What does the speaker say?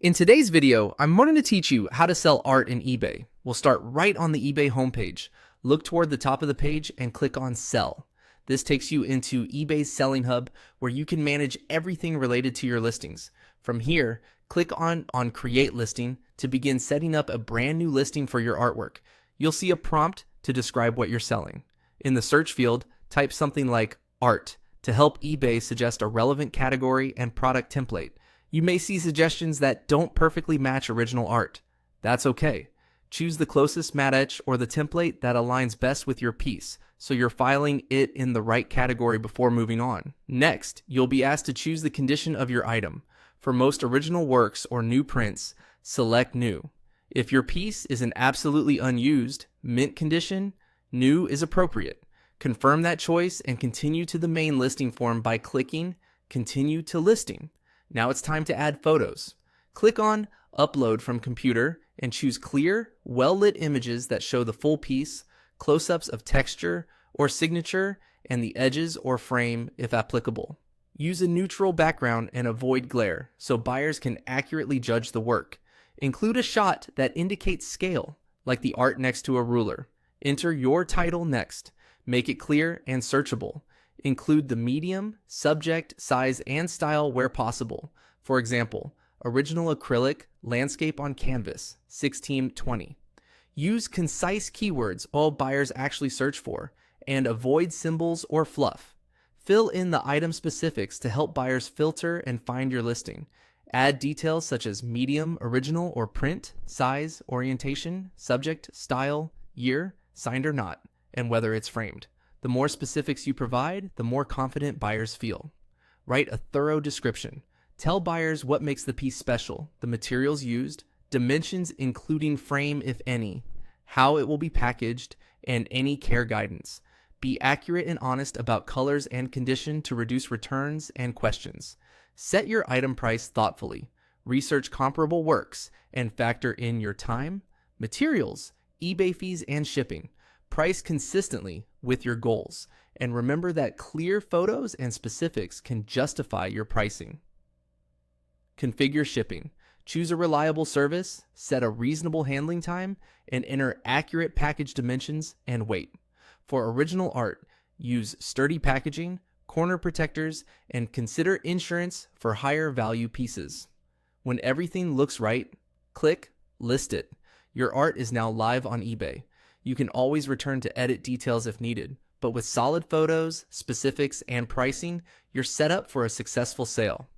In today's video, I'm wanting to teach you how to sell art in eBay. We'll start right on the eBay homepage. Look toward the top of the page and click on Sell. This takes you into eBay's Selling Hub, where you can manage everything related to your listings. From here, click on Create Listing to begin setting up a brand new listing for your artwork. You'll see a prompt to describe what you're selling. In the search field, type something like art to help eBay suggest a relevant category and product template. You may see suggestions that don't perfectly match original art. That's okay. Choose the closest matte etch or the template that aligns best with your piece, so you're filing it in the right category before moving on. Next, you'll be asked to choose the condition of your item. For most original works or new prints, select New. If your piece is an absolutely unused, mint condition, New is appropriate. Confirm that choice and continue to the main listing form by clicking Continue to Listing. Now it's time to add photos. Click on Upload from Computer and choose clear, well-lit images that show the full piece, close-ups of texture or signature, and the edges or frame if applicable. Use a neutral background and avoid glare so buyers can accurately judge the work. Include a shot that indicates scale, like the art next to a ruler. Enter your title next. Make it clear and searchable. Include the medium, subject, size, and style where possible. For example, original acrylic, landscape on canvas, 1620. Use concise keywords all buyers actually search for, and avoid symbols or fluff. Fill in the item specifics to help buyers filter and find your listing. Add details such as medium, original, or print, size, orientation, subject, style, year, signed or not, and whether it's framed. The more specifics you provide, the more confident buyers feel. Write a thorough description. Tell buyers what makes the piece special, the materials used, dimensions including frame if any, how it will be packaged, and any care guidance. Be accurate and honest about colors and condition to reduce returns and questions. Set your item price thoughtfully. Research comparable works and factor in your time, materials, eBay fees, and shipping. Price consistently with your goals, and remember that clear photos and specifics can justify your pricing. Configure shipping. Choose a reliable service, set a reasonable handling time, and enter accurate package dimensions and weight. For original art, use sturdy packaging, corner protectors, and consider insurance for higher value pieces. When everything looks right, click List It. Your art is now live on eBay. You can always return to edit details if needed, but with solid photos, specifics, and pricing, you're set up for a successful sale.